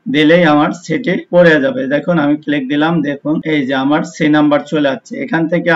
দিলেই আমার সিটি পড়ে যাবে। দেখুন আমি ক্লিক দিলাম, দেখুন এই যে আমার সি নাম্বার চলে আসছে। এখান থেকে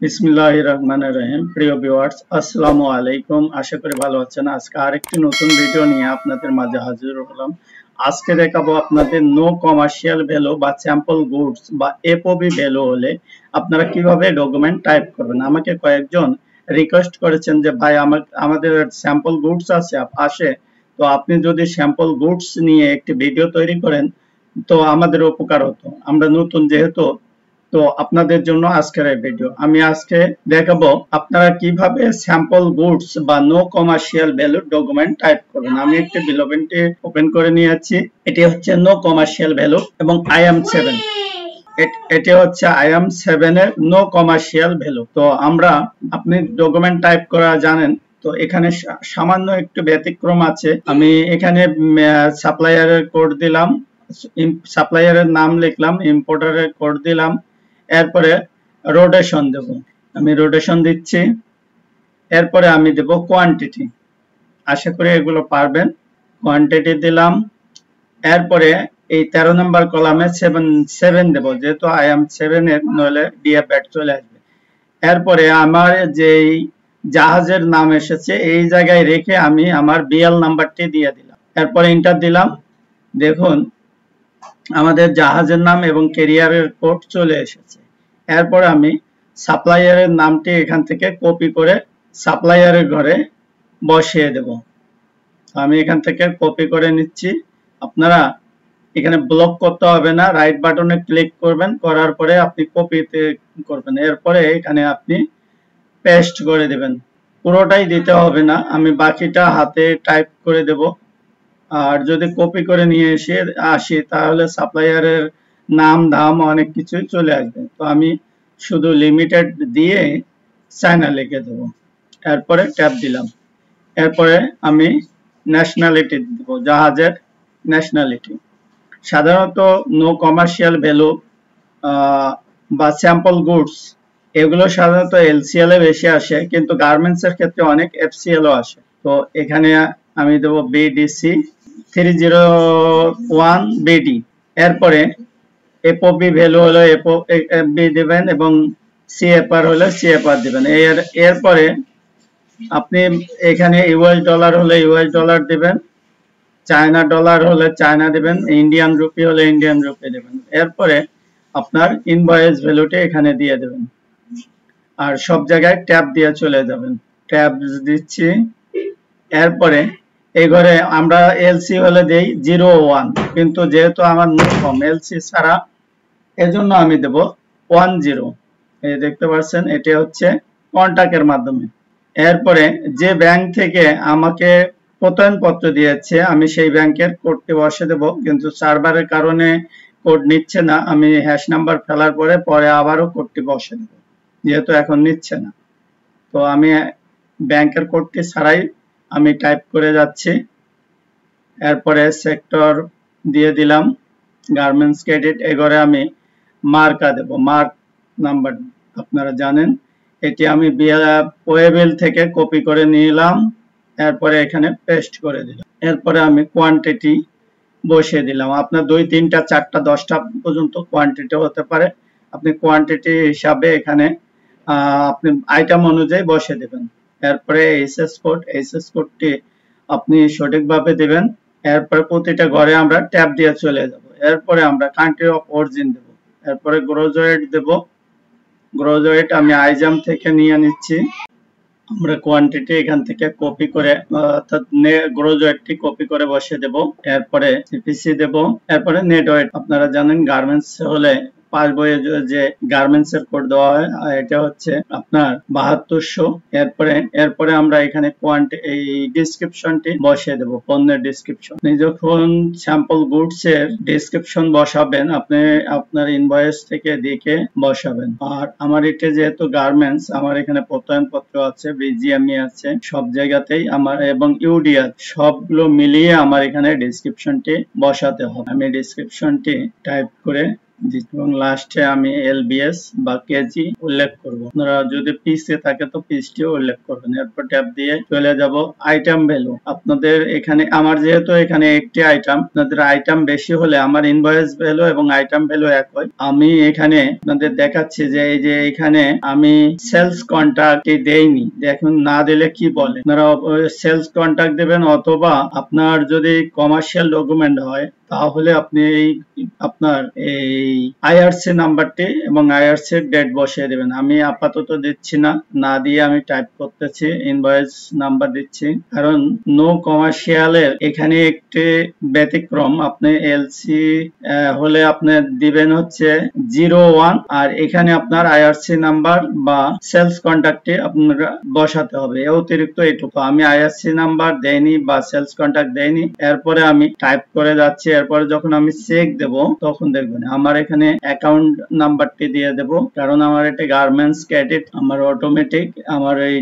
বিসমিল্লাহির রহমানির রহিম। প্রিয় ভিউয়ার্স, আসসালামু আলাইকুম। আশা করি ভালো আছেন। আজকে আরেকটি নতুন ভিডিও নিয়ে আপনাদের মাঝে হাজির হলাম। আজকে দেখাবো আপনাদের নো কমার্শিয়াল ভ্যালু বা স্যাম্পল গুডস বা এফওবি ভ্যালু হলে আপনারা কিভাবে ডকুমেন্ট টাইপ করবেন। আমাকে কয়েকজন রিকোয়েস্ট করেছেন যে ভাই আমাদের স্যাম্পল গুডস আসে, তো আপনি যদি স্যাম্পল গুডস নিয়ে একটি ভিডিও তৈরি করেন তো আমাদের উপকার হতো। আমরা নতুন যেহেতু, তো আপনাদের জন্য আজকের এই ভিডিও। আমি আজকে দেখাবো আপনারা কিভাবে স্যাম্পল গুডস বা no commercial value document type করবেন। আমি একটি বিলোভেন্টে ওপেন করে নিয়েছি। এটি হচ্ছে নো কমার্শিয়াল ভ্যালু এবং IAM7। এটি হচ্ছে IAM7 এর নো কমার্শিয়াল ভ্যালু। তো আপনি ডকুমেন্ট টাইপ করা জানেন, তো এখানে সামান্য একটু ব্যতিক্রম আছে। আমি এখানে সাপ্লায়ারের কোড দিলাম, সাপ্লায়ারের নাম লিখলাম, ইম্পোর্টারের কোড দিলাম, এরপরে রোটেশন দেব। আমি রোটেশন দিচ্ছি, এরপরে আমি দেব কোয়ান্টিটি। আশা করি এগুলো পারবেন। কোয়ান্টিটি দিলাম, এরপরে এই 13 নম্বর কলামে 7 দেব, যেহেতু IAM7 এর, নইলে ডিএফ ব্যাট চলে আসবে। এরপরে আমার যেই জাহাজের নাম এসেছে এই জায়গায় রেখে আমি আমার বিএল নাম্বারটি দিয়ে দিলাম, এরপরে এন্টার দিলাম। দেখুন আমাদের জাহাজের নাম এবং ক্যারিয়ারের কোড চলে এসেছে। এরপর আমি সাপ্লায়ারের নামটি এখান থেকে কপি করে সাপ্লায়ারের ঘরে বসিয়ে দেব। আমি এখান থেকে কপি করে নিচ্ছি। আপনারা এখানে ব্লক করতে হবে না, রাইট বাটনে ক্লিক করবেন, করার পরে আপনি কপিতে করবেন, এরপরে এখানে আপনি পেস্ট করে দেবেন। পুরোটাই দিতে হবে না, আমি বাকিটা হাতে টাইপ করে দেব। আর যদি কপি করে নিয়ে আসি তাহলে সাপ্লায়ারের নাম ধাম অনেক কিছুই চলে আসবে। তো আমি শুধু লিমিটেড দিয়ে চায়না লিখে দেব, এরপরে ট্যাব দিলাম। এরপরে আমি ন্যাশনালিটি দেব, জাহাজের ন্যাশনালিটি। সাধারণত নো কমার্শিয়াল ভ্যালু বা স্যাম্পল গুডস এগুলো সাধারণত LCL এ বেশি আসে, কিন্তু গার্মেন্টস এর ক্ষেত্রে অনেক FCL ও আসে। তো এখানে আমি দেব BDC 301 BD। এরপরে FOB ভ্যালু হলো FOB দিবেন এবং CFR হলে CFR দিবেন। এরপরে আপনি এখানে US ডলার হলে US ডলার দিবেন, চায়না ডলার হলে চায়না দিবেন, ইন্ডিয়ান রুপি হলে ইন্ডিয়ান রুপি দিবেন। এরপরে আপনার ইনভয়েস ভ্যালুটা এখানে দিয়ে দেবেন, আর সব জায়গায় ট্যাব দিয়ে চলে যাবেন। ট্যাব দিচ্ছি, এরপরে এই ঘরে আমরা LC হলে দেই 01, কিন্তু যেহেতু আমার নতুন LC ছাড়া, এজন্য আমি দেব 10। এই দেখতে পাচ্ছেন, এটা হচ্ছে কন্টাক্টের মাধ্যমে। এরপরে যে ব্যাংক থেকে আমাকে প্রত্যয়নপত্র দিয়েছে আমি সেই ব্যাংকের কোডটি বসে দেব, কিন্তু সার্ভারের কারণে কোড নিচ্ছে না। আমি হ্যাশ নাম্বার ফেলার পরে আবারও কোডটি বসে দেব, যেহেতু এখন নিচ্ছে না। তো আমি ব্যাংকের কোডটি ছাড়াই আমি টাইপ করে যাচ্ছি। এরপরে সেক্টর দিয়ে দিলাম, গার্মেন্টস ক্রেডিট। এবারে আমি মার্কা দেব, মার্ক নাম্বার আপনারা জানেন। এটি আমি ওয়েবেল থেকে কপি করে নিলাম, এরপরে এখানে পেস্ট করে দিলাম। এরপরে আমি কোয়ান্টিটি বসিয়ে দিলাম। আপনার 2, 3টা, 4টা, 10টা পর্যন্ত কোয়ান্টিটি হতে পারে। আপনি কোয়ান্টিটি হিসাবে এখানে আপনি আইটেম অনুযায়ী বসিয়ে দেবেন। এরপরে এইচএস কোডটি আপনি সঠিকভাবে দেবেন। এরপরে প্রতিটা ঘরে আমরা ট্যাব দিয়ে চলে যাব। এরপরে আমরা কান্ট্রি অফ অরিজিন দেব, এরপরে গ্রোজওয়েট দেব। গ্রোজওয়েট আমি আইজাম থেকে নিয়ে নিচ্ছি। আমরা কোয়ান্টিটি এখান থেকে কপি করে, অর্থাৎ গ্রোজওয়েটটি কপি করে বসিয়ে দেব। এরপরে সিপিসি দেব, এরপরে নেট ওয়েট। আপনারা জানেন গার্মেন্টস হলে পাস বইয়ে যে গার্মেন্টস এর কোড দেওয়া হয়, এটা হচ্ছে আপনার 7200। এরপরে আমরা এখানে এই ডেসক্রিপশনটি বসিয়ে দেব, পণ্যের ডেসক্রিপশন। আপনি যখন স্যাম্পল গুডস এর ডেসক্রিপশন বসাবেন, আপনি আপনার ইনভয়েস থেকে দেখে বসাবেন। আর আমার এটা যেহেতু গার্মেন্টস, আমার এখানে প্রত্যয়নপত্র আছে, BGME আছে, সব জায়গাতেই আমার, এবং ইউডিআর সবগুলো মিলিয়ে আমার এখানে ডেসক্রিপশনটি বসাতে হবে। আমি ডেসক্রিপশনটি টাইপ করে এবং লাস্টে আমি এলবিএস বা কেজি উল্লেখ করব। আপনারা যদি পিসে থাকে তো পিসটিও উল্লেখ করবেন। এরপর ট্যাব দিয়ে চলে যাব আইটেম ভ্যালু। আপনাদের এখানে আমার যেহেতু এখানে একটি আইটেম, আপনাদের আইটেম বেশি হলে আমার ইনভয়েস ভ্যালু এবং আইটেম ভ্যালু এক হয়। আমি এখানে আপনাদের দেখাচ্ছি যে এই যে এখানে আমি সেলস কন্ট্যাক্ট দেইনি, দেখুন না দিলে কি বলে, আপনারা সেলস কন্ট্যাক্ট দেবেন, অথবা আপনার যদি কমার্শিয়াল ডকুমেন্ট হয় তাহলে আপনি আপনার এই আইআরসি নাম্বারটি এবং আইআরসি ডেট বসিয়ে দেবেন। আমি আপাতত দিচ্ছি না, না দিয়ে আমি টাইপ করতেছি, ইনভয়েস নাম্বার দিচ্ছি, কারণ নো কমার্শিয়ালের এখানে একটি ব্যতিক্রম। আপনি এলসি হলে আপনি দিবেন হচ্ছে 01, আর এখানে আপনার আইআরসি নাম্বার বা সেলস কন্ট্যাক্টে আপনারা বসাতে হবে। অতিরিক্ত এইটুকু আমি আইআরসি নাম্বার দেইনি বা সেলস কন্ট্যাক্ট দেইনি। এরপরে আমি টাইপ করে যাচ্ছি। এরপরে যখন আমি চেক দেব তখন দেখবেন আমার এখানে অ্যাকাউন্ট নাম্বারটি দিয়ে দেব, কারণ আমার এটা গার্মেন্টস ক্রেডিট, আমার অটোমেটিক আমার এই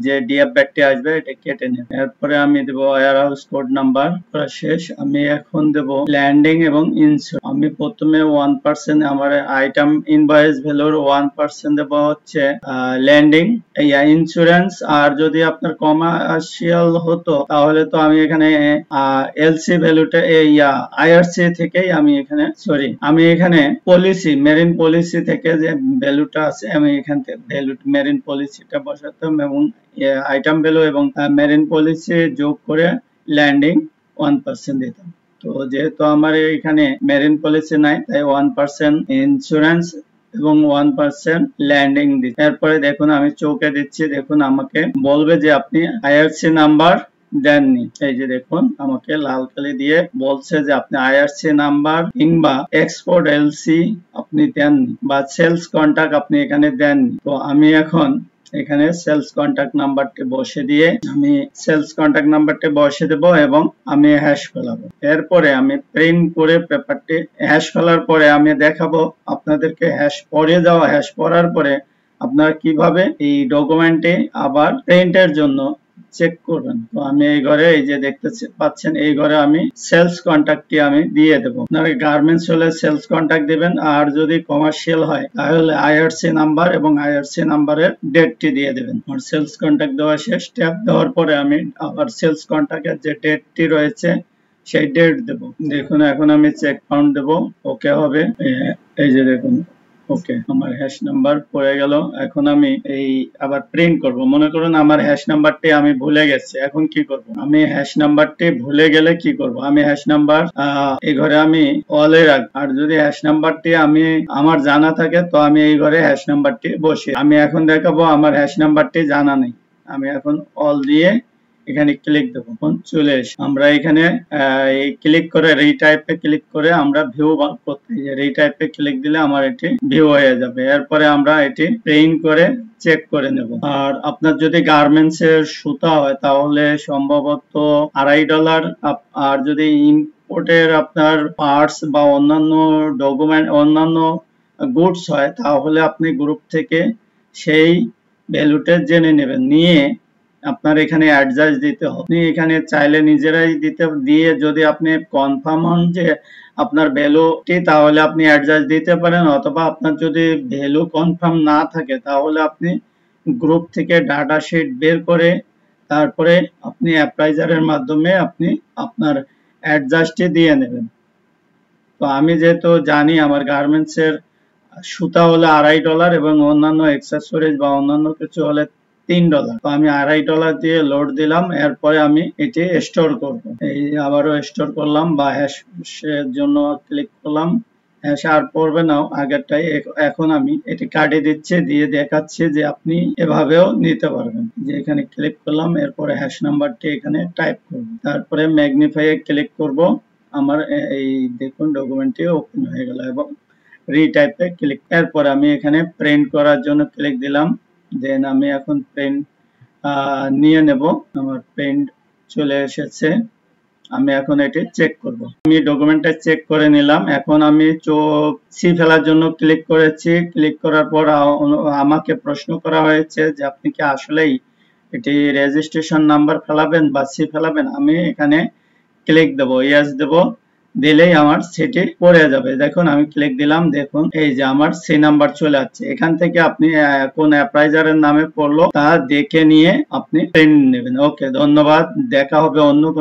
যে ডিএফ ব্যাগটি আসবে এটা কেটে নেবে। এরপরে আমি দেব ওয়্যারহাউস কোড নাম্বার, শেষ। আমি এখন দেব ল্যান্ডিং এবং ইন্স্যুরেন্স। আমি প্রথমে 1% আমার আইটেম ইনভয়েস ভ্যালুর 1% দেব হচ্ছে ল্যান্ডিং, ইন্স্যুরেন্স। আর যদি আপনার কমার্শিয়াল হতো তাহলে তো আমি এখানে এলসি ভ্যালুটা আইআরসি থেকেই আমি এখানে আমি এখানে পলিসি মেরিন পলিসি থেকে যে ভ্যালুটা আছে আমি এখান থেকে ভ্যালু মেরিন পলিসিটা বসাতাম এবং আইটেম ভ্যালু এবং মেরিন পলিসি যোগ করে ল্যান্ডিং 1% দিতাম। তো যেহেতু আমার এখানে মেরিন পলিসি নাই তাই 1% ইন্স্যুরেন্স এবং 1% ল্যান্ডিং দিচ্ছি। এরপরে দেখুন আমি চৌকে দিচ্ছি, দেখুন আমাকে বলবে যে আপনি আইআরসি নাম্বার দেননি। এই যে দেখুন আমাকে লাল কালি দিয়ে বলছে যে আপনি আইআরসি নাম্বার কিংবা এক্সপোর্ট এলসি আপনি দেননি বা সেলস কন্ট্যাক্ট আপনি এখানে দেননি। তো আমি এখন এখানে সেলস কন্ট্যাক্ট নাম্বারটি বসে দিয়ে আমি সেলস কন্ট্যাক্ট নাম্বারটি বসে দেব এবং আমি হ্যাশ ফেলাবো। এরপরে আমি প্রিন্ট করে পেপারটি হ্যাশ ফেলার পরে আমি দেখাবো আপনাদেরকে হ্যাশ পড়ে যাওয়া, হ্যাশ পড়ার পরে আপনারা কিভাবে এই ডকুমেন্টে আবার প্রিন্টের জন্য চেক করবেন। তো আমি এই ঘরে এই যে দেখতে পাচ্ছেন এই ঘরে আমি সেলস কন্ট্যাক্টটি আমি দিয়ে দেব। আপনারা গার্মেন্টস হলে সেলস কন্ট্যাক্ট দিবেন, আর যদি কমার্শিয়াল হয় তাহলে আইআরসি নাম্বার এবং আইআরসি নাম্বারের ডেটটি দিয়ে দেবেন। আর সেলস কন্ট্যাক্ট দেওয়া শেষ। ট্যাব দেওয়ার পরে আমি আবার সেলস কন্ট্যাক্টের যে ডেটটি রয়েছে সেই ডেট দেব। দেখুন এখন আমি চেক কাউন্ট দেব, ওকে হবে। এই যে দেখুন ওকে, আমার হ্যাশ নাম্বার পড়ে গেল। এখন আমি এই আবার প্রিন্ট করব। মনে করুন আমার হ্যাশ নাম্বারটি আমি ভুলে গেছি, এখন কি করব? আমি হ্যাশ নাম্বারটি ভুলে গেলে কি করব? আমি হ্যাশ নাম্বার এই ঘরে আমি অলে রাখ, আর যদি হ্যাশ নাম্বারটি আমি আমার জানা থাকে তো আমি এই ঘরে হ্যাশ নাম্বারটি বসিয়ে আমি এখন দেখাবো আমার হ্যাশ নাম্বারটি জানা নেই। আমি এখন অল দিয়ে এখানে ক্লিক দেবো, চলে এসে আমরা এখানে ক্লিক করে রিটাইপে ক্লিক করে আমরা ভিউ করতে, রিটাইপে ক্লিক দিলে আমার এটি ভিউ হয়ে যাবে। এরপরে আমরা এটি প্রিন্ট করে চেক করে নেব। আর আপনার যদি গার্মেন্টস এর সুতা হয় তাহলে সম্ভবত $2.5, আর যদি ইম্পোর্টের আপনার পার্টস বা অন্যান্য ডকুমেন্ট অন্যান্য গুডস হয় তাহলে আপনি গ্রুপ থেকে সেই ভ্যালুটা জেনে নেবেন, নিয়ে আপনার এখানে অ্যাডজাস্ট দিতে হবে। আপনি এখানে চাইলে নিজেরাই দিয়ে যদি আপনি কনফার্ম হন যে আপনার ভ্যালুটি তাহলে আপনি অ্যাডজাস্ট দিতে পারেন, অথবা আপনার যদি ভ্যালু কনফার্ম না থাকে তাহলে আপনি গ্রুপ থেকে ডাটা শিট বের করে তারপরে আপনি অ্যাপ্রাইজারের মাধ্যমে আপনি আপনার অ্যাডজাস্টটি দিয়ে নেবেন। তো আমি যেহেতু জানি আমার গার্মেন্টস এর সুতা হলে $2.5 এবং অন্যান্য অ্যাক্সেসরিজ বা অন্যান্য কিছু হলে $3, তো আমি $2.5 দিয়ে লোড দিলাম। এরপরে আমি এটি স্টোর করব। এই আবারও স্টোর করলাম বা হ্যাশ এর জন্য ক্লিক করলাম, হ্যাশ আর পড়বে না আগেরটাই। এখন আমি এটি কাটিয়ে দিচ্ছি, দিয়ে দেখাচ্ছি যে আপনি এভাবেও নিতে পারবেন। যে এখানে ক্লিক করলাম, এরপরে হ্যাশ নাম্বারটি এখানে টাইপ করব, তারপরে ম্যাগনিফাই এ ক্লিক করব। আমার এই দেখুন ডকুমেন্টটি ওপেন হয়ে গেল এবং রিটাইপে ক্লিক। এরপর আমি এখানে প্রিন্ট করার জন্য ক্লিক দিলাম, দেন আমি এখন প্রিন্ট নিয়ে নেব। আমার প্রিন্ট চলে এসেছে, আমি এখন এটি চেক করব। আমি ডকুমেন্টটা চেক করে নিলাম। এখন আমি সি ফেলার জন্য ক্লিক করেছি। ক্লিক করার পর আমাকে প্রশ্ন করা হয়েছে যে আপনি কি আসলেই এটি রেজিস্ট্রেশন নাম্বার ফেলাবেন বা সি ফেলাবেন। আমি এখানে ক্লিক দেব, ইয়েস দেব, দিলেই আমার সেটি পড়ে যাবে। দেখুন আমি ক্লিক দিলাম, দেখুন এই যে আমার সি নাম্বার চলে আসছে। এখান থেকে আপনি কোন অ্যাপ্রাইজারের নামে পড়লো তা দেখে নিয়ে আপনি প্রিন্ট নেবেন। ওকে, ধন্যবাদ। দেখা হবে অন্য কোনো